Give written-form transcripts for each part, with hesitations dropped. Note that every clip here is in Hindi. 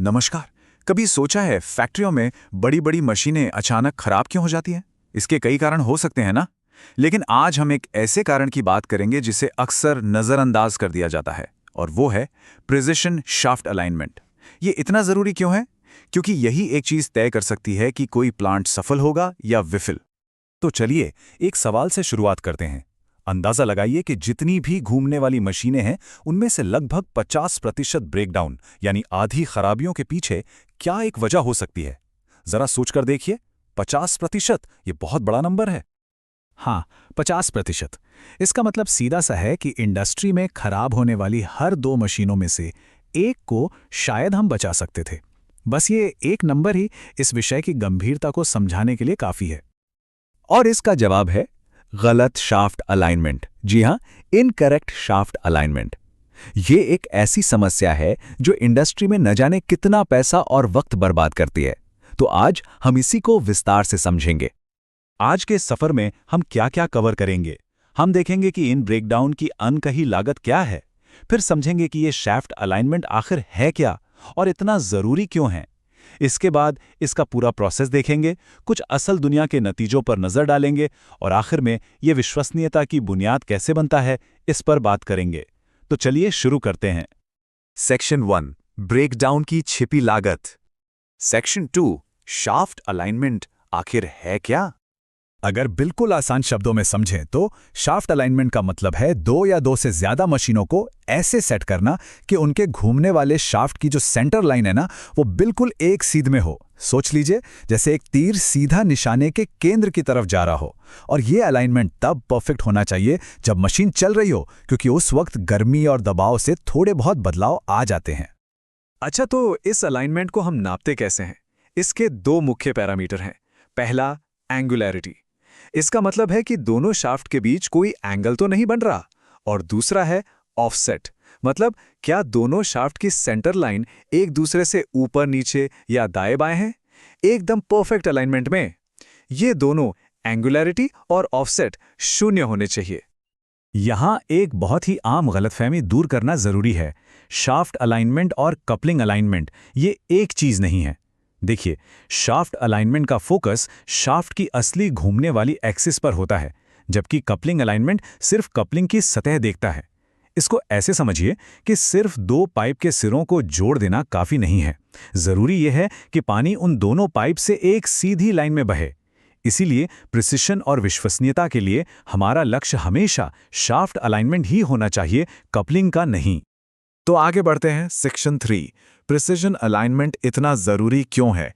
नमस्कार। कभी सोचा है फैक्ट्रियों में बड़ी बड़ी मशीनें अचानक खराब क्यों हो जाती हैं? इसके कई कारण हो सकते हैं ना। लेकिन आज हम एक ऐसे कारण की बात करेंगे जिसे अक्सर नज़रअंदाज कर दिया जाता है, और वो है प्रिसिशन शाफ्ट अलाइनमेंट। ये इतना ज़रूरी क्यों है? क्योंकि यही एक चीज़ तय कर सकती है कि कोई प्लांट सफल होगा या विफल। तो चलिए एक सवाल से शुरुआत करते हैं। अंदाजा लगाइए कि जितनी भी घूमने वाली मशीनें हैं उनमें से लगभग 50% ब्रेकडाउन यानी आधी खराबियों के पीछे क्या एक वजह हो सकती है? जरा सोचकर देखिए, 50% ये बहुत बड़ा नंबर है। हाँ, 50%। इसका मतलब सीधा सा है कि इंडस्ट्री में खराब होने वाली हर 2 मशीनों में से एक को शायद हम बचा सकते थे। बस ये एक नंबर ही इस विषय की गंभीरता को समझाने के लिए काफी है। और इसका जवाब है गलत शाफ्ट अलाइनमेंट। जी हां, इनकरेक्ट शाफ्ट अलाइनमेंट। ये एक ऐसी समस्या है जो इंडस्ट्री में न जाने कितना पैसा और वक्त बर्बाद करती है। तो आज हम इसी को विस्तार से समझेंगे। आज के सफर में हम क्या-क्या कवर करेंगे? हम देखेंगे कि इन ब्रेकडाउन की अनकही लागत क्या है, फिर समझेंगे कि ये शाफ्ट अलाइनमेंट आखिर है क्या और इतना जरूरी क्यों है। इसके बाद इसका पूरा प्रोसेस देखेंगे, कुछ असल दुनिया के नतीजों पर नजर डालेंगे और आखिर में ये विश्वसनीयता की बुनियाद कैसे बनता है, इस पर बात करेंगे। तो चलिए शुरू करते हैं। सेक्शन 1, ब्रेकडाउन की छिपी लागत। सेक्शन 2, शाफ्ट अलाइनमेंट आखिर है क्या? अगर बिल्कुल आसान शब्दों में समझें तो शाफ्ट अलाइनमेंट का मतलब है 2 या 2 से ज्यादा मशीनों को ऐसे सेट करना कि उनके घूमने वाले शाफ्ट की जो सेंटर लाइन है ना, वो बिल्कुल एक सीध में हो। सोच लीजिए जैसे एक तीर सीधा निशाने के केंद्र की तरफ जा रहा हो। और ये अलाइनमेंट तब परफेक्ट होना चाहिए जब मशीन चल रही हो, क्योंकि उस वक्त गर्मी और दबाव से थोड़े बहुत बदलाव आ जाते हैं। अच्छा, तो इस अलाइनमेंट को हम नापते कैसे हैं? इसके 2 मुख्य पैरामीटर हैं। पहला, एंगुलैरिटी। इसका मतलब है कि दोनों शाफ्ट के बीच कोई एंगल तो नहीं बन रहा। और दूसरा है ऑफसेट, मतलब क्या दोनों शाफ्ट की सेंटर लाइन एक दूसरे से ऊपर नीचे या दाएं बाएं हैं, एकदम परफेक्ट अलाइनमेंट में। ये दोनों एंगुलैरिटी और ऑफसेट 0 होने चाहिए। यहां एक बहुत ही आम गलतफहमी दूर करना जरूरी है। शाफ्ट अलाइनमेंट और कपलिंग अलाइनमेंट ये एक चीज नहीं है। देखिए, शाफ्ट अलाइनमेंट का फोकस शाफ्ट की असली घूमने वाली एक्सिस पर होता है, जबकि कपलिंग अलाइनमेंट सिर्फ कपलिंग की सतह देखता है। इसको ऐसे समझिए कि सिर्फ 2 पाइप के सिरों को जोड़ देना काफी नहीं है। जरूरी यह है कि पानी उन दोनों पाइप से एक सीधी लाइन में बहे। इसीलिए प्रिसिशन और विश्वसनीयता के लिए हमारा लक्ष्य हमेशा शाफ्ट अलाइनमेंट ही होना चाहिए, कपलिंग का नहीं। तो आगे बढ़ते हैं। सेक्शन 3, प्रिसिशन अलाइनमेंट इतना जरूरी क्यों है?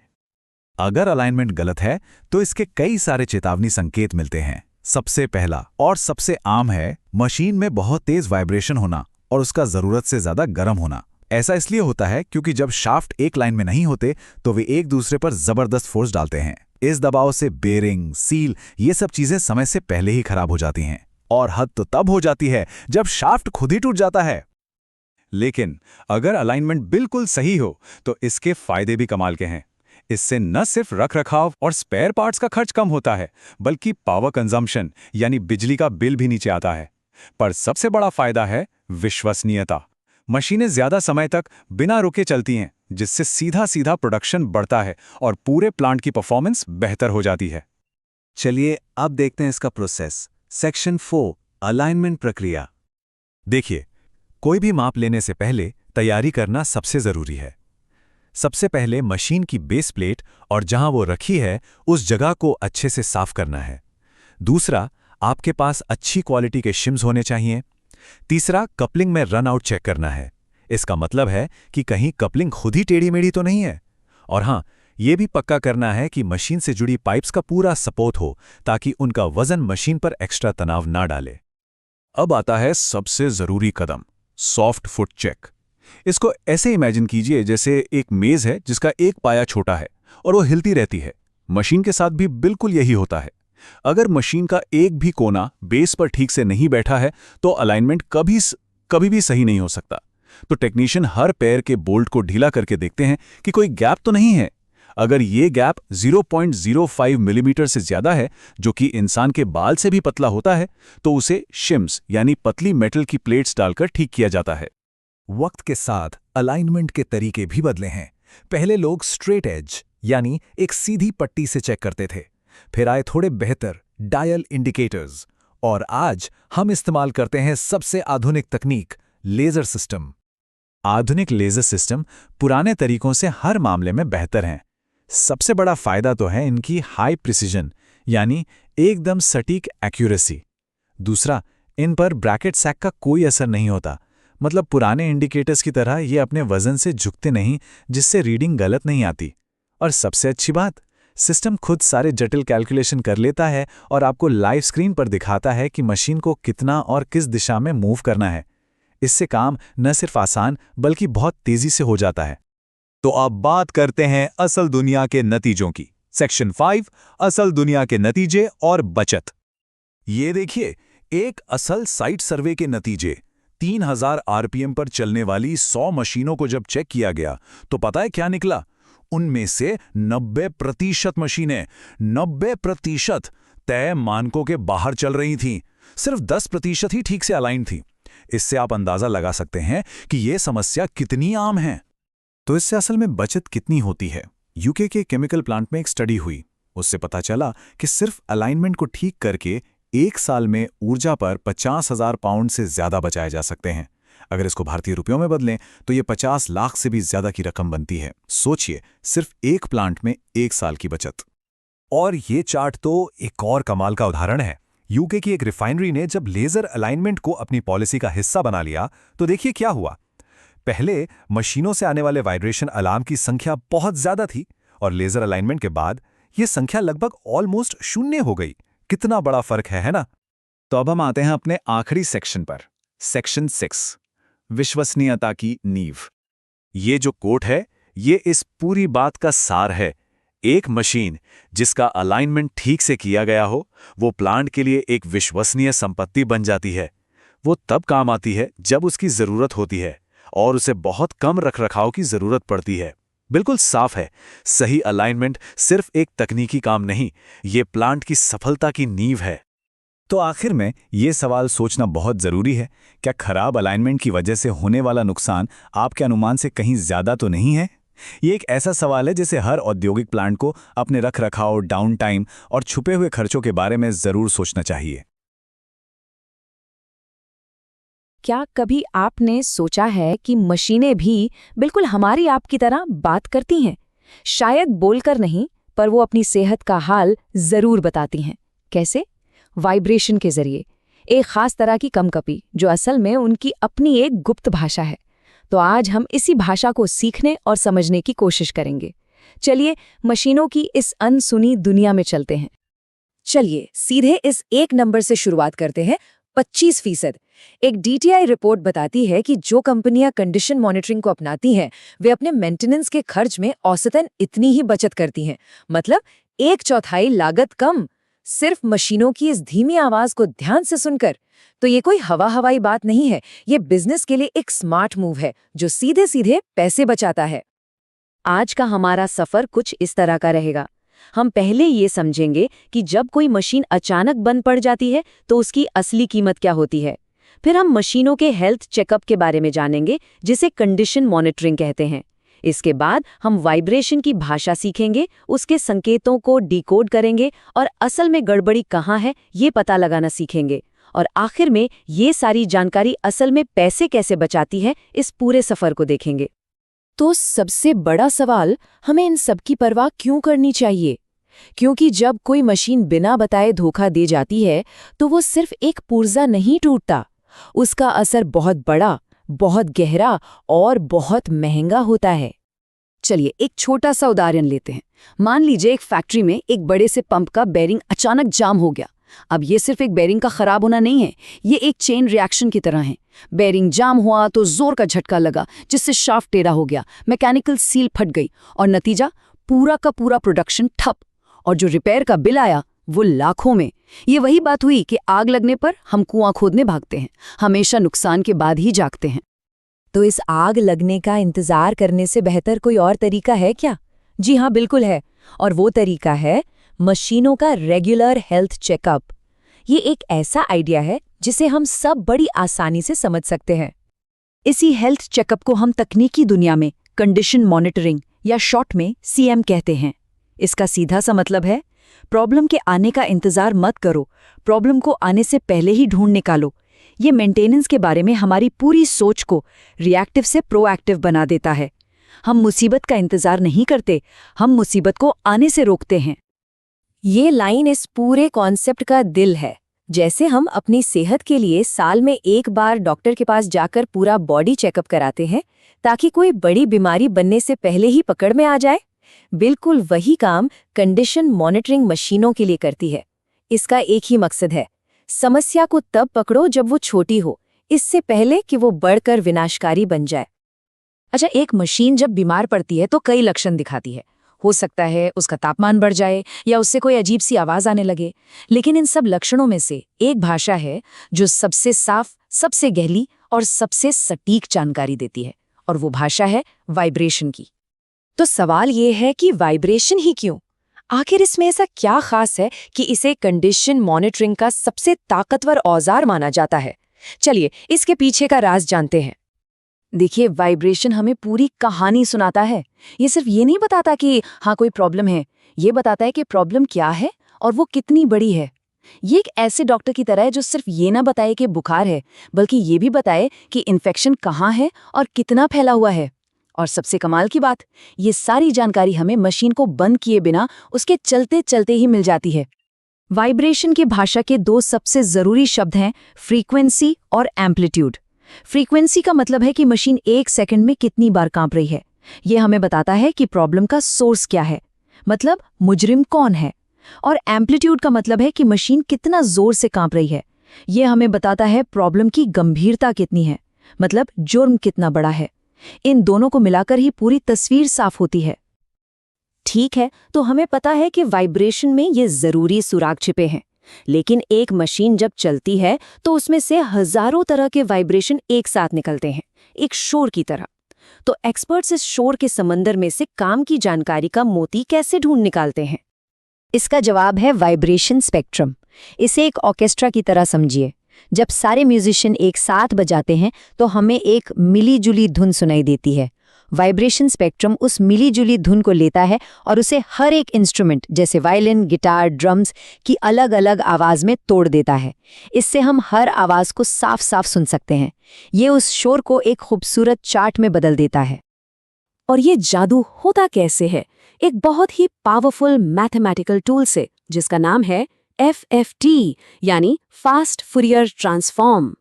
अगर अलाइनमेंट गलत है तो इसके कई सारे चेतावनी संकेत मिलते हैं। सबसे पहला और सबसे आम है मशीन में बहुत तेज वाइब्रेशन होना और उसका जरूरत से ज्यादा गर्म होना। ऐसा इसलिए होता है क्योंकि जब शाफ्ट एक लाइन में नहीं होते तो वे एक दूसरे पर जबरदस्त फोर्स डालते हैं। इस दबाव से बेरिंग, सील ये सब चीजें समय से पहले ही खराब हो जाती हैं। और हद तो तब हो जाती है जब शाफ्ट खुद ही टूट जाता है। लेकिन अगर अलाइनमेंट बिल्कुल सही हो तो इसके फायदे भी कमाल के हैं। इससे न सिर्फ रखरखाव और स्पेयर पार्ट्स का खर्च कम होता है, बल्कि पावर कंजम्पशन यानी बिजली का बिल भी नीचे आता है। पर सबसे बड़ा फायदा है विश्वसनीयता। मशीनें ज्यादा समय तक बिना रुके चलती हैं, जिससे सीधा सीधा प्रोडक्शन बढ़ता है और पूरे प्लांट की परफॉर्मेंस बेहतर हो जाती है। चलिए अब देखते हैं इसका प्रोसेस। सेक्शन 4, अलाइनमेंट प्रक्रिया। देखिए, कोई भी माप लेने से पहले तैयारी करना सबसे जरूरी है। सबसे पहले मशीन की बेस प्लेट और जहां वो रखी है उस जगह को अच्छे से साफ करना है। दूसरा, आपके पास अच्छी क्वालिटी के शिम्स होने चाहिए। तीसरा, कपलिंग में रन आउट चेक करना है। इसका मतलब है कि कहीं कपलिंग खुद ही टेढ़ी मेढ़ी तो नहीं है। और हां, यह भी पक्का करना है कि मशीन से जुड़ी पाइप्स का पूरा सपोर्ट हो, ताकि उनका वजन मशीन पर एक्स्ट्रा तनाव ना डाले। अब आता है सबसे जरूरी कदम, सॉफ्ट फुट चेक। इसको ऐसे इमेजिन कीजिए जैसे एक मेज है जिसका एक पाया छोटा है और वो हिलती रहती है। मशीन के साथ भी बिल्कुल यही होता है। अगर मशीन का एक भी कोना बेस पर ठीक से नहीं बैठा है तो अलाइनमेंट कभी भी सही नहीं हो सकता। तो टेक्नीशियन हर पैर के बोल्ट को ढीला करके देखते हैं कि कोई गैप तो नहीं है। अगर ये गैप 0.05 मिलीमीटर से ज्यादा है, जो कि इंसान के बाल से भी पतला होता है, तो उसे शिम्स यानी पतली मेटल की प्लेट्स डालकर ठीक किया जाता है। वक्त के साथ अलाइनमेंट के तरीके भी बदले हैं। पहले लोग स्ट्रेट एज यानी एक सीधी पट्टी से चेक करते थे, फिर आए थोड़े बेहतर डायल इंडिकेटर्स, और आज हम इस्तेमाल करते हैं सबसे आधुनिक तकनीक, लेजर सिस्टम। आधुनिक लेजर सिस्टम पुराने तरीकों से हर मामले में बेहतर हैं। सबसे बड़ा फायदा तो है इनकी हाई प्रिसिजन यानी एकदम सटीक एक्यूरेसी। दूसरा, इन पर ब्रैकेट सैग का कोई असर नहीं होता, मतलब पुराने इंडिकेटर्स की तरह ये अपने वजन से झुकते नहीं, जिससे रीडिंग गलत नहीं आती। और सबसे अच्छी बात, सिस्टम खुद सारे जटिल कैलकुलेशन कर लेता है और आपको लाइव स्क्रीन पर दिखाता है कि मशीन को कितना और किस दिशा में मूव करना है। इससे काम न सिर्फ आसान बल्कि बहुत तेजी से हो जाता है। तो अब बात करते हैं असल दुनिया के नतीजों की। सेक्शन 5, असल दुनिया के नतीजे और बचत। ये देखिए, एक असल साइट सर्वे के नतीजे। 3000 आरपीएम पर चलने वाली 100 मशीनों को जब चेक किया गया तो पता है क्या निकला? उनमें से 90% मशीनें 90% तय मानकों के बाहर चल रही थीं। सिर्फ 10% ही ठीक से अलाइन थी। इससे आप अंदाजा लगा सकते हैं कि यह समस्या कितनी आम है। तो इससे असल में बचत कितनी होती है? यूके के केमिकल प्लांट में एक स्टडी हुई, उससे पता चला कि सिर्फ अलाइनमेंट को ठीक करके 1 साल में ऊर्जा पर 50,000 पाउंड से ज्यादा बचाए जा सकते हैं। अगर इसको भारतीय रुपयों में बदलें तो ये 50 लाख से भी ज्यादा की रकम बनती है। सोचिए, सिर्फ एक प्लांट में 1 साल की बचत। और ये चार्ट तो एक और कमाल का उदाहरण है। यूके की एक रिफाइनरी ने जब लेजर अलाइनमेंट को अपनी पॉलिसी का हिस्सा बना लिया तो देखिए क्या हुआ। पहले मशीनों से आने वाले वाइब्रेशन अलार्म की संख्या बहुत ज्यादा थी और लेजर अलाइनमेंट के बाद यह संख्या लगभग ऑलमोस्ट 0 हो गई। कितना बड़ा फर्क है ना? तो अब हम आते हैं अपने आखिरी सेक्शन पर, सेक्शन 6, विश्वसनीयता की नींव। ये जो कोट है, ये इस पूरी बात का सार है। एक मशीन जिसका अलाइनमेंट ठीक से किया गया हो, वो प्लांट के लिए एक विश्वसनीय संपत्ति बन जाती है। वो तब काम आती है जब उसकी जरूरत होती है और उसे बहुत कम रखरखाव की जरूरत पड़ती है। बिल्कुल साफ है, सही अलाइनमेंट सिर्फ एक तकनीकी काम नहीं, ये प्लांट की सफलता की नींव है। तो आखिर में ये सवाल सोचना बहुत जरूरी है, क्या खराब अलाइनमेंट की वजह से होने वाला नुकसान आपके अनुमान से कहीं ज्यादा तो नहीं है? ये एक ऐसा सवाल है जिसे हर औद्योगिक प्लांट को अपने रखरखाव, डाउन टाइम और छुपे हुए खर्चों के बारे में जरूर सोचना चाहिए। क्या कभी आपने सोचा है कि मशीनें भी बिल्कुल हमारी आपकी तरह बात करती हैं? शायद बोलकर नहीं, पर वो अपनी सेहत का हाल जरूर बताती हैं। कैसे? वाइब्रेशन के जरिए। एक खास तरह की कंपकपी जो असल में उनकी अपनी एक गुप्त भाषा है। तो आज हम इसी भाषा को सीखने और समझने की कोशिश करेंगे। चलिए मशीनों की इस अनसुनी दुनिया में चलते हैं। चलिए सीधे इस एक नंबर से शुरुआत करते हैं, 25%। एक DTI रिपोर्ट बताती है कि जो कंपनियां कंडीशन मॉनिटरिंग को अपनाती हैं, वे अपने मेंटेनेंस के खर्च में औसतन इतनी ही बचत करती हैं। मतलब 1/4 लागत कम, सिर्फ मशीनों की इस धीमी आवाज को ध्यान से सुनकर। तो ये कोई हवाई बात नहीं है, ये बिजनेस के लिए एक स्मार्ट मूव है जो सीधे सीधे पैसे बचाता है। आज का हमारा सफर कुछ इस तरह का रहेगा। हम पहले ये समझेंगे कि जब कोई मशीन अचानक बंद पड़ जाती है तो उसकी असली कीमत क्या होती है। फिर हम मशीनों के हेल्थ चेकअप के बारे में जानेंगे, जिसे कंडीशन मॉनिटरिंग कहते हैं। इसके बाद हम वाइब्रेशन की भाषा सीखेंगे, उसके संकेतों को डिकोड करेंगे और असल में गड़बड़ी कहाँ है ये पता लगाना सीखेंगे। और आखिर में ये सारी जानकारी असल में पैसे कैसे बचाती है, इस पूरे सफर को देखेंगे। तो सबसे बड़ा सवाल, हमें इन सब की परवाह क्यों करनी चाहिए? क्योंकि जब कोई मशीन बिना बताए धोखा दे जाती है तो वो सिर्फ एक पुर्जा नहीं टूटता, उसका असर बहुत बड़ा, बहुत गहरा और बहुत महंगा होता है। चलिए एक छोटा सा उदाहरण लेते हैं। मान लीजिए एक फैक्ट्री में एक बड़े से पंप का बेरिंग अचानक जाम हो गया। अब ये सिर्फ एक बेरिंग का खराब होना नहीं है, ये एक चेन रिएक्शन की तरह है। बेरिंग जाम हुआ तो जोर का झटका लगा, जिससे शाफ्ट टेढ़ा हो गया, मैकेनिकल सील फट गई और नतीजा पूरा का पूरा प्रोडक्शन ठप। और जो रिपेयर का बिल आया वो लाखों में। ये वही बात हुई कि आग लगने पर हम कुआं खोदने भागते हैं, हमेशा नुकसान के बाद ही जागते हैं। तो इस आग लगने का इंतजार करने से बेहतर कोई और तरीका है क्या? जी हाँ, बिल्कुल है। और वो तरीका है मशीनों का रेगुलर हेल्थ चेकअप। ये एक ऐसा आइडिया है जिसे हम सब बड़ी आसानी से समझ सकते हैं। इसी हेल्थ चेकअप को हम तकनीकी दुनिया में कंडीशन मॉनिटरिंग या शॉर्ट में CM कहते हैं। इसका सीधा सा मतलब है प्रॉब्लम के आने का इंतजार मत करो, प्रॉब्लम को आने से पहले ही ढूंढ निकालो। ये मेंटेनेंस के बारे में हमारी पूरी सोच को रिएक्टिव से प्रोएक्टिव बना देता है। हम मुसीबत का इंतजार नहीं करते, हम मुसीबत को आने से रोकते हैं। ये लाइन इस पूरे कॉन्सेप्ट का दिल है। जैसे हम अपनी सेहत के लिए साल में एक बार डॉक्टर के पास जाकर पूरा बॉडी चेकअप कराते हैं ताकि कोई बड़ी बीमारी बनने से पहले ही पकड़ में आ जाए, बिल्कुल वही काम कंडीशन मॉनिटरिंग मशीनों के लिए करती है। इसका एक ही मकसद है, समस्या को तब पकड़ो जब वो छोटी हो, इससे पहले कि वो बढ़कर विनाशकारी बन जाए। अच्छा, एक मशीन जब बीमार पड़ती है तो कई लक्षण दिखाती है। हो सकता है उसका तापमान बढ़ जाए या उससे कोई अजीब सी आवाज आने लगे, लेकिन इन सब लक्षणों में से एक भाषा है जो सबसे साफ, सबसे गहरी और सबसे सटीक जानकारी देती है, और वो भाषा है वाइब्रेशन की। तो सवाल ये है कि वाइब्रेशन ही क्यों? आखिर इसमें ऐसा क्या खास है कि इसे कंडीशन मॉनिटरिंग का सबसे ताकतवर औजार माना जाता है? चलिए इसके पीछे का राज जानते हैं। देखिए, वाइब्रेशन हमें पूरी कहानी सुनाता है। ये सिर्फ ये नहीं बताता कि हाँ कोई प्रॉब्लम है, ये बताता है कि प्रॉब्लम क्या है और वो कितनी बड़ी है। ये एक ऐसे डॉक्टर की तरह है जो सिर्फ ये ना बताए कि बुखार है, बल्कि ये भी बताए कि इन्फेक्शन कहाँ है और कितना फैला हुआ है। और सबसे कमाल की बात, ये सारी जानकारी हमें मशीन को बंद किए बिना उसके चलते चलते ही मिल जाती है। वाइब्रेशन की भाषा के दो सबसे जरूरी शब्द हैं फ्रीक्वेंसी और एम्पलीट्यूड। फ्रीक्वेंसी का मतलब है कि मशीन एक सेकंड में कितनी बार कांप रही है। ये हमें बताता है कि प्रॉब्लम का सोर्स क्या है, मतलब मुजरिम कौन है। और एम्पलीट्यूड का मतलब है कि मशीन कितना जोर से कांप रही है। ये हमें बताता है प्रॉब्लम की गंभीरता कितनी है, मतलब जुर्म कितना बड़ा है। इन दोनों को मिलाकर ही पूरी तस्वीर साफ होती है। ठीक है, तो हमें पता है कि वाइब्रेशन में ये जरूरी सुराग छिपे हैं, लेकिन एक मशीन जब चलती है तो उसमें से हजारों तरह के वाइब्रेशन एक साथ निकलते हैं, एक शोर की तरह। तो एक्सपर्ट्स इस शोर के समंदर में से काम की जानकारी का मोती कैसे ढूंढ निकालते हैं? इसका जवाब है वाइब्रेशन स्पेक्ट्रम। इसे एक ऑर्केस्ट्रा की तरह समझिए। जब सारे म्यूजिशियन एक साथ बजाते हैं तो हमें एक मिली जुली धुन सुनाई देती है। वाइब्रेशन स्पेक्ट्रम उस मिली जुली धुन को लेता है और उसे हर एक इंस्ट्रूमेंट जैसे वायलिन, गिटार, ड्रम्स की अलग अलग आवाज में तोड़ देता है। इससे हम हर आवाज को साफ साफ सुन सकते हैं। ये उस शोर को एक खूबसूरत चार्ट में बदल देता है। और ये जादू होता कैसे है? एक बहुत ही पावरफुल मैथमेटिकल टूल से, जिसका नाम है FFT यानी फास्ट फूरियर ट्रांसफॉर्म।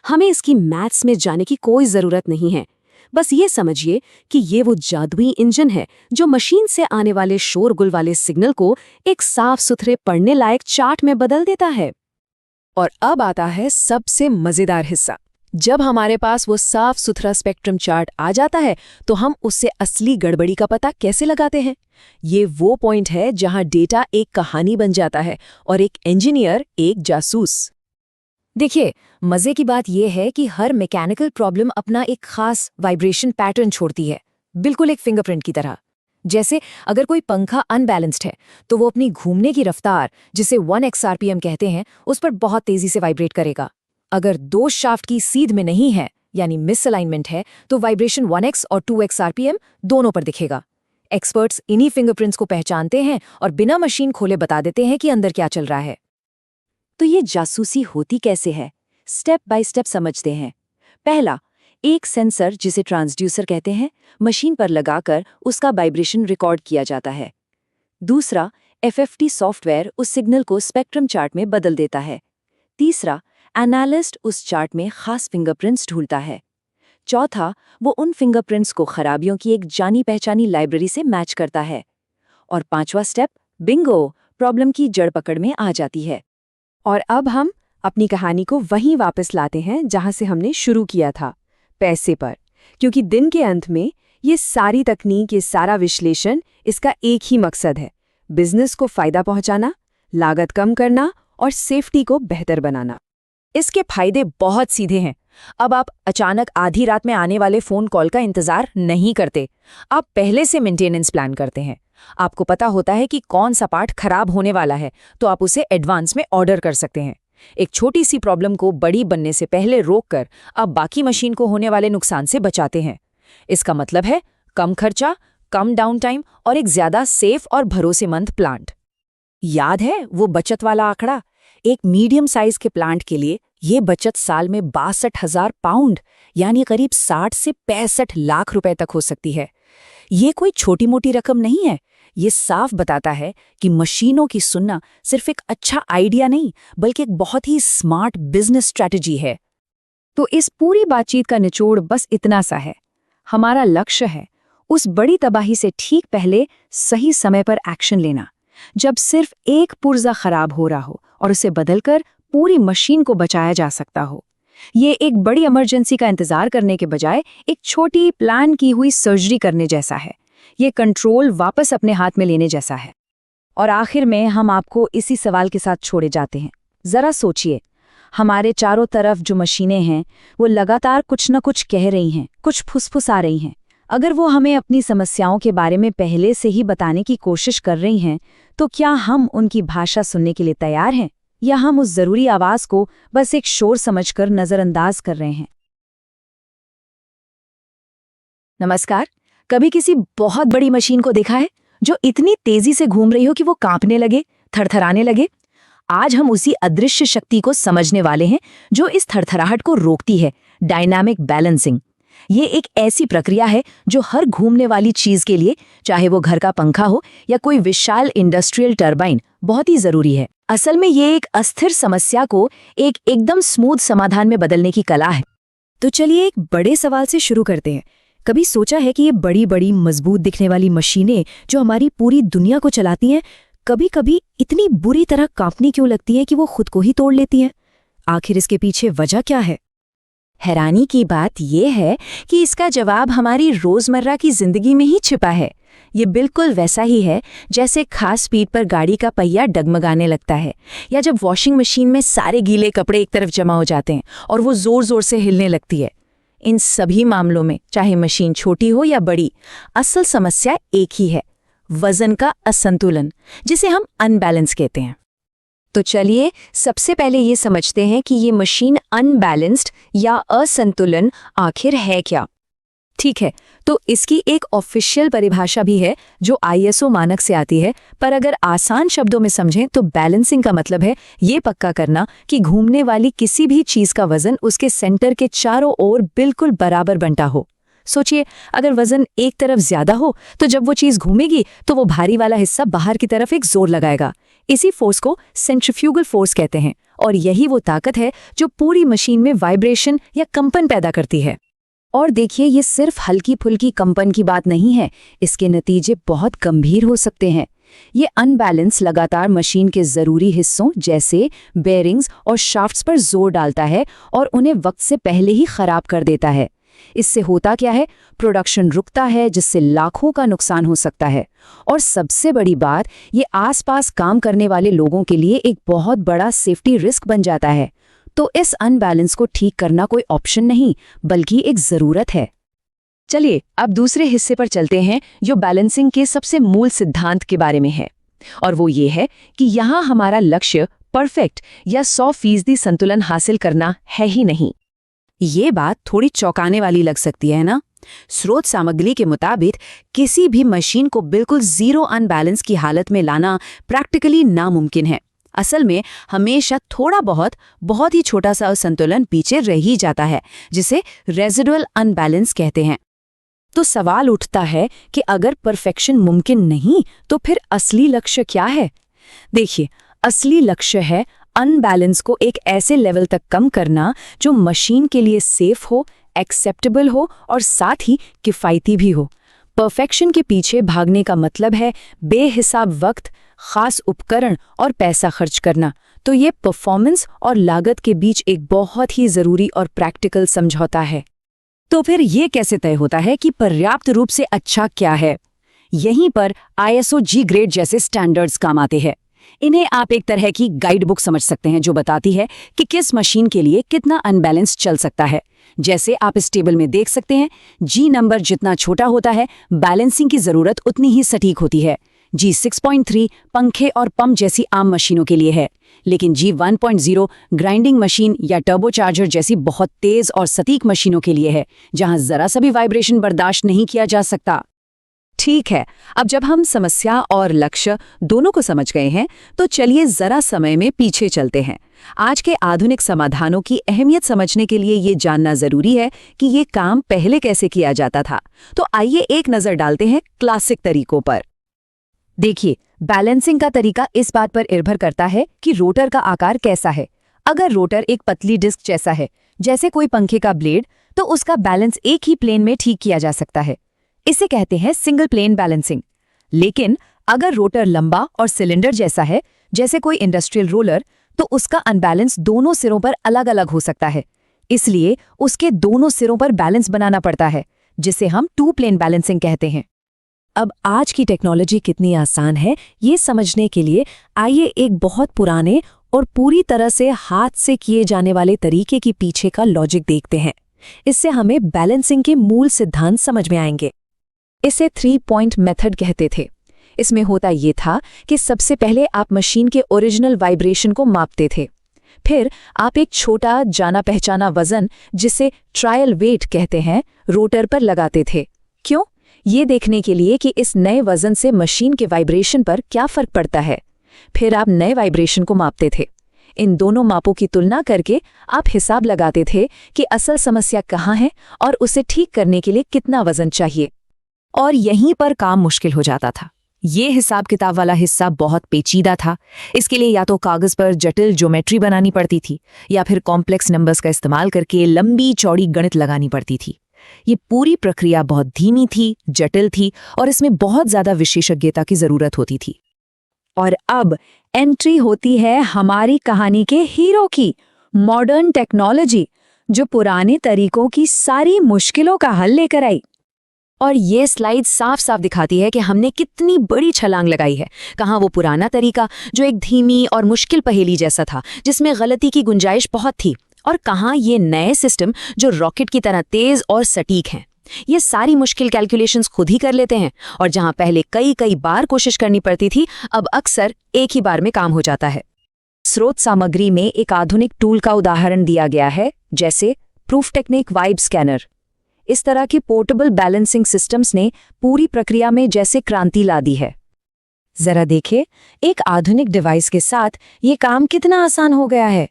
हमें इसकी मैथ्स में जाने की कोई जरूरत नहीं है। बस ये समझिए कि ये वो जादुई इंजन है जो मशीन से आने वाले शोरगुल वाले सिग्नल को एक साफ सुथरे पढ़ने लायक चार्ट में बदल देता है। और अब आता है सबसे मजेदार हिस्सा। जब हमारे पास वो साफ सुथरा स्पेक्ट्रम चार्ट आ जाता है तो हम उससे असली गड़बड़ी का पता कैसे लगाते हैं? ये वो पॉइंट है जहां डेटा एक कहानी बन जाता है और एक इंजीनियर एक जासूस। देखिए, मजे की बात यह है कि हर मैकेनिकल प्रॉब्लम अपना एक खास वाइब्रेशन पैटर्न छोड़ती है, बिल्कुल एक फिंगरप्रिंट की तरह। जैसे अगर कोई पंखा अनबैलेंस्ड है तो वो अपनी घूमने की रफ्तार, जिसे 1x RPM कहते हैं, उस पर बहुत तेजी से वाइब्रेट करेगा। अगर दो शाफ्ट की सीध में नहीं है, यानी मिसअलाइनमेंट है, तो वाइब्रेशन 1x और 2x RPM दोनों पर दिखेगा। एक्सपर्ट्स इन्हीं फिंगरप्रिंट्स को पहचानते हैं और बिना मशीन खोले बता देते हैं कि अंदर क्या चल रहा है। तो ये जासूसी होती कैसे है? स्टेप बाय स्टेप समझते हैं। पहला, एक सेंसर जिसे ट्रांसड्यूसर कहते हैं, मशीन पर लगाकर उसका वाइब्रेशन रिकॉर्ड किया जाता है। दूसरा, FFT सॉफ्टवेयर उस सिग्नल को स्पेक्ट्रम चार्ट में बदल देता है। तीसरा, एनालिस्ट उस चार्ट में खास फिंगरप्रिंट्स ढूंढता है। चौथा, वो उन फिंगरप्रिंट्स को खराबियों की एक जानी पहचानी लाइब्रेरी से मैच करता है। और पांचवा स्टेप, बिंगो, प्रॉब्लम की जड़ पकड़ में आ जाती है। और अब हम अपनी कहानी को वहीं वापस लाते हैं जहां से हमने शुरू किया था, पैसे पर। क्योंकि दिन के अंत में ये सारी तकनीक, ये सारा विश्लेषण, इसका एक ही मकसद है, बिजनेस को फायदा पहुंचाना, लागत कम करना और सेफ्टी को बेहतर बनाना। इसके फायदे बहुत सीधे हैं। अब आप अचानक आधी रात में आने वाले फोन कॉल का इंतजार नहीं करते। आप पहले से मेंटेनेंस प्लान करते हैं। आपको पता होता है कि कौन सा पार्ट खराब होने वाला है, तो आप उसे एडवांस में ऑर्डर कर सकते हैं। एक छोटी सी प्रॉब्लम को बड़ी बनने से पहले रोककर आप बाकी मशीन को होने वाले नुकसान से बचाते हैं। इसका मतलब है कम खर्चा, कम डाउन टाइम और एक ज्यादा सेफ और भरोसेमंद प्लांट। याद है वो बचत वाला आंकड़ा? एक मीडियम साइज के प्लांट के लिए ये बचत साल में 62,000 पाउंड यानी करीब 60 से 65 लाख रुपए तक हो सकती है। ये कोई छोटी मोटी रकम नहीं है। ये साफ बताता है कि मशीनों की सुनना सिर्फ एक अच्छा आइडिया नहीं बल्कि एक बहुत ही स्मार्ट बिजनेस स्ट्रैटेजी है। तो इस पूरी बातचीत का निचोड़ बस इतना सा है। हमारा लक्ष्य है उस बड़ी तबाही से ठीक पहले सही समय पर एक्शन लेना, जब सिर्फ एक पुर्जा खराब हो रहा हो और उसे बदलकर पूरी मशीन को बचाया जा सकता हो। ये एक बड़ी इमरजेंसी का इंतजार करने के बजाय एक छोटी प्लान की हुई सर्जरी करने जैसा है। ये कंट्रोल वापस अपने हाथ में लेने जैसा है। और आखिर में हम आपको इसी सवाल के साथ छोड़े जाते हैं। जरा सोचिए, हमारे चारों तरफ जो मशीनें हैं वो लगातार कुछ न कुछ कह रही हैं, कुछ फुसफुसा रही हैं। अगर वो हमें अपनी समस्याओं के बारे में पहले से ही बताने की कोशिश कर रही हैं, तो क्या हम उनकी भाषा सुनने के लिए तैयार हैं, या हम उस जरूरी आवाज को बस एक शोर समझकर नजरअंदाज कर रहे हैं? नमस्कार। कभी किसी बहुत बड़ी मशीन को देखा है जो इतनी तेजी से घूम रही हो कि वो कांपने लगे, थरथराने लगे? आज हम उसी अदृश्य शक्ति को समझने वाले हैं जो इस थरथराहट को रोकती है, डायनामिक बैलेंसिंग। ये एक ऐसी प्रक्रिया है जो हर घूमने वाली चीज के लिए, चाहे वो घर का पंखा हो या कोई विशाल इंडस्ट्रियल टरबाइन, बहुत ही जरूरी है। असल में ये एक अस्थिर समस्या को एक एकदम स्मूथ समाधान में बदलने की कला है। तो चलिए एक बड़े सवाल से शुरू करते हैं। कभी सोचा है कि ये बड़ी बड़ी मजबूत दिखने वाली मशीनें जो हमारी पूरी दुनिया को चलाती हैं, कभी कभी इतनी बुरी तरह कांपनी क्यों लगती है कि वो खुद को ही तोड़ लेती हैं? आखिर इसके पीछे वजह क्या है? हैरानी की बात यह है कि इसका जवाब हमारी रोजमर्रा की जिंदगी में ही छिपा है। ये बिल्कुल वैसा ही है जैसे खास स्पीड पर गाड़ी का पहिया डगमगाने लगता है, या जब वॉशिंग मशीन में सारे गीले कपड़े एक तरफ जमा हो जाते हैं और वो जोर जोर से हिलने लगती है। इन सभी मामलों में, चाहे मशीन छोटी हो या बड़ी, असल समस्या एक ही है, वजन का असंतुलन, जिसे हम अनबैलेंस कहते हैं। तो चलिए सबसे पहले ये समझते हैं कि ये मशीन अनबैलेंस्ड या असंतुलन आखिर है क्या। ठीक है, तो इसकी एक ऑफिशियल परिभाषा भी है जो आईएसओ मानक से आती है, पर अगर आसान शब्दों में समझें तो बैलेंसिंग का मतलब है ये पक्का करना कि घूमने वाली किसी भी चीज का वजन उसके सेंटर के चारों ओर बिल्कुल बराबर बंटा हो। सोचिए, अगर वजन एक तरफ ज्यादा हो तो जब वो चीज घूमेगी तो वो भारी वाला हिस्सा बाहर की तरफ एक जोर लगाएगा। इसी फोर्स को सेंट्रीफ्यूगल फोर्स कहते हैं, और यही वो ताकत है जो पूरी मशीन में वाइब्रेशन या कंपन पैदा करती है। और देखिए, ये सिर्फ हल्की फुल्की कंपन की बात नहीं है, इसके नतीजे बहुत गंभीर हो सकते हैं। ये अनबैलेंस लगातार मशीन के जरूरी हिस्सों जैसे बेयरिंग्स और शाफ्ट्स पर जोर डालता है और उन्हें वक्त से पहले ही खराब कर देता है। इससे होता क्या है? प्रोडक्शन रुकता है, जिससे लाखों का नुकसान हो सकता है। और सबसे बड़ी बात, ये आसपास काम करने वाले लोगों के लिए एक बहुत बड़ा सेफ्टी रिस्क बन जाता है। तो इस अनबैलेंस को ठीक करना कोई ऑप्शन नहीं बल्कि एक जरूरत है। चलिए अब दूसरे हिस्से पर चलते हैं जो बैलेंसिंग के सबसे मूल सिद्धांत के बारे में है, और वो ये है कि यहाँ हमारा लक्ष्य परफेक्ट या 100% संतुलन हासिल करना है ही नहीं। ये बात थोड़ी चौंकाने वाली लग सकती है ना? स्रोत सामग्री के मुताबिक किसी भी मशीन को बिल्कुल जीरो अनबैलेंस की हालत में लाना प्रैक्टिकली नामुमकिन है। असल में हमेशा थोड़ा बहुत ही छोटा सा असंतुलन पीछे रह ही जाता है, जिसे रेजिडुअल अनबैलेंस कहते हैं। तो सवाल उठता है कि अगर परफेक्शन मुमकिन नहीं तो फिर असली लक्ष्य क्या है? देखिए, असली लक्ष्य है अनबैलेंस को एक ऐसे लेवल तक कम करना जो मशीन के लिए सेफ हो, एक्सेप्टेबल हो और साथ ही किफ़ायती भी हो। परफेक्शन के पीछे भागने का मतलब है बेहिसाब वक्त, खास उपकरण और पैसा खर्च करना। तो ये परफॉर्मेंस और लागत के बीच एक बहुत ही ज़रूरी और प्रैक्टिकल समझौता है। तो फिर ये कैसे तय होता है कि पर्याप्त रूप से अच्छा क्या है? यहीं पर आईएसओ जी ग्रेड जैसे स्टैंडर्ड्स काम आते हैं। इन्हें आप एक तरह की गाइड बुक समझ सकते हैं जो बताती है कि किस मशीन के लिए कितना अनबैलेंस चल सकता है। जैसे आप इस टेबल में देख सकते हैं, जी नंबर जितना छोटा होता है, बैलेंसिंग की ज़रूरत उतनी ही सटीक होती है। जी 6.3 पंखे और पंप जैसी आम मशीनों के लिए है, लेकिन जी 1.0 ग्राइंडिंग मशीन या टर्बोचार्जर जैसी बहुत तेज और सटीक मशीनों के लिए है, जहां जरा सा भी वाइब्रेशन बर्दाश्त नहीं किया जा सकता। ठीक है, अब जब हम समस्या और लक्ष्य दोनों को समझ गए हैं तो चलिए जरा समय में पीछे चलते हैं। आज के आधुनिक समाधानों की अहमियत समझने के लिए ये जानना जरूरी है कि ये काम पहले कैसे किया जाता था। तो आइए एक नजर डालते हैं क्लासिक तरीकों पर। देखिए, बैलेंसिंग का तरीका इस बात पर निर्भर करता है कि रोटर का आकार कैसा है। अगर रोटर एक पतली डिस्क जैसा है, जैसे कोई पंखे का ब्लेड, तो उसका बैलेंस एक ही प्लेन में ठीक किया जा सकता है। इसे कहते हैं सिंगल प्लेन बैलेंसिंग। लेकिन अगर रोटर लंबा और सिलेंडर जैसा है, जैसे कोई इंडस्ट्रियल रोलर, तो उसका अनबैलेंस दोनों सिरों पर अलग अलग हो सकता है। इसलिए उसके दोनों सिरों पर बैलेंस बनाना पड़ता है, जिसे हम टू प्लेन बैलेंसिंग कहते हैं। अब आज की टेक्नोलॉजी कितनी आसान है, ये समझने के लिए आइए एक बहुत पुराने और पूरी तरह से हाथ से किए जाने वाले तरीके के पीछे का लॉजिक देखते हैं। इससे हमें बैलेंसिंग के मूल सिद्धांत समझ में आएंगे। इसे 3 पॉइंट मेथड कहते थे। इसमें होता ये था कि सबसे पहले आप मशीन के ओरिजिनल वाइब्रेशन को मापते थे। फिर आप एक छोटा जाना पहचाना वजन, जिसे ट्रायल वेट कहते हैं, रोटर पर लगाते थे। क्यों? ये देखने के लिए कि इस नए वजन से मशीन के वाइब्रेशन पर क्या फर्क पड़ता है। फिर आप नए वाइब्रेशन को मापते थे। इन दोनों मापों की तुलना करके आप हिसाब लगाते थे कि असल समस्या कहाँ है और उसे ठीक करने के लिए कितना वजन चाहिए। और यहीं पर काम मुश्किल हो जाता था। ये हिसाब किताब वाला हिस्सा बहुत पेचीदा था। इसके लिए या तो कागज पर जटिल ज्योमेट्री बनानी पड़ती थी या फिर कॉम्प्लेक्स नंबर्स का इस्तेमाल करके लंबी चौड़ी गणित लगानी पड़ती थी। ये पूरी प्रक्रिया बहुत धीमी थी, जटिल थी और इसमें बहुत ज्यादा विशेषज्ञता की जरूरत होती थी। और अब एंट्री होती है हमारी कहानी के हीरो की, मॉडर्न टेक्नोलॉजी, जो पुराने तरीकों की सारी मुश्किलों का हल लेकर आई। और ये स्लाइड साफ साफ दिखाती है कि हमने कितनी बड़ी छलांग लगाई है। कहाँ वो पुराना तरीका जो एक धीमी और मुश्किल पहेली जैसा था, जिसमें गलती की गुंजाइश बहुत थी, और कहाँ ये नए सिस्टम जो रॉकेट की तरह तेज और सटीक हैं। ये सारी मुश्किल कैलकुलेशंस खुद ही कर लेते हैं, और जहाँ पहले कई कई बार कोशिश करनी पड़ती थी, अब अक्सर एक ही बार में काम हो जाता है। स्रोत सामग्री में एक आधुनिक टूल का उदाहरण दिया गया है, जैसे प्रूफ टेक्निक वाइब स्कैनर। इस तरह की पोर्टेबल बैलेंसिंग सिस्टम्स ने पूरी प्रक्रिया में जैसे क्रांति ला दी है। जरा देखिए, एक आधुनिक डिवाइस के साथ ये काम कितना आसान हो गया है।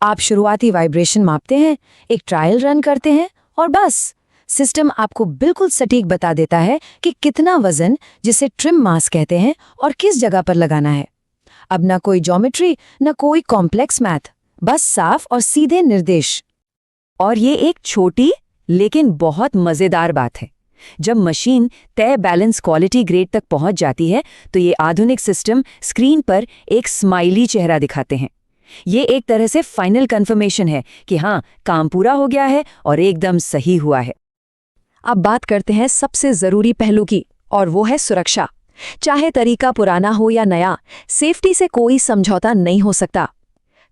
आप शुरुआती वाइब्रेशन मापते हैं, एक ट्रायल रन करते हैं और बस सिस्टम आपको बिल्कुल सटीक बता देता है कि कितना वजन, जिसे ट्रिम मास कहते हैं, और किस जगह पर लगाना है। अब ना कोई ज्योमेट्री, ना कोई कॉम्प्लेक्स मैथ, बस साफ और सीधे निर्देश। और ये एक छोटी लेकिन बहुत मजेदार बात है। जब मशीन तय बैलेंस क्वालिटी ग्रेड तक पहुंच जाती है, तो ये आधुनिक सिस्टम स्क्रीन पर एक स्माइली चेहरा दिखाते हैं। ये एक तरह से फाइनल कंफर्मेशन है कि हाँ, काम पूरा हो गया है और एकदम सही हुआ है। अब बात करते हैं सबसे जरूरी पहलू की, और वो है सुरक्षा। चाहे तरीका पुराना हो या नया, सेफ्टी से कोई समझौता नहीं हो सकता।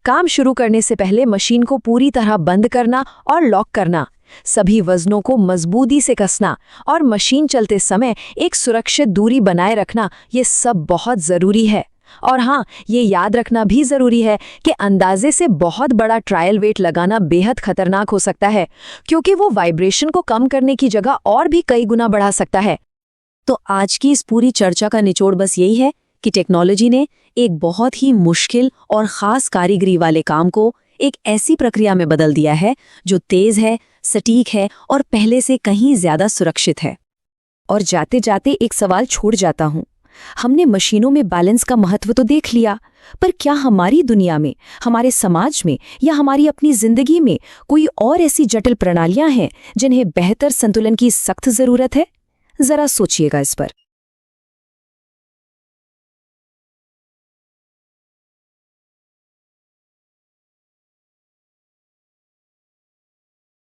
काम शुरू करने से पहले मशीन को पूरी तरह बंद करना और लॉक करना, सभी वजनों को मजबूती से कसना और मशीन चलते समय एक सुरक्षित दूरी बनाए रखना, ये सब बहुत जरूरी है। और हाँ, ये याद रखना भी जरूरी है कि अंदाजे से बहुत बड़ा ट्रायल वेट लगाना बेहद खतरनाक हो सकता है, क्योंकि वो वाइब्रेशन को कम करने की जगह और भी कई गुना बढ़ा सकता है। तो आज की इस पूरी चर्चा का निचोड़ बस यही है कि टेक्नोलॉजी ने एक बहुत ही मुश्किल और खास कारीगरी वाले काम को एक ऐसी प्रक्रिया में बदल दिया है जो तेज है, सटीक है और पहले से कहीं ज्यादा सुरक्षित है। और जाते जाते एक सवाल छोड़ जाता हूं। हमने मशीनों में बैलेंस का महत्व तो देख लिया, पर क्या हमारी दुनिया में, हमारे समाज में या हमारी अपनी जिंदगी में कोई और ऐसी जटिल प्रणालियां हैं जिन्हें बेहतर संतुलन की सख्त जरूरत है? जरा सोचिएगा इस पर।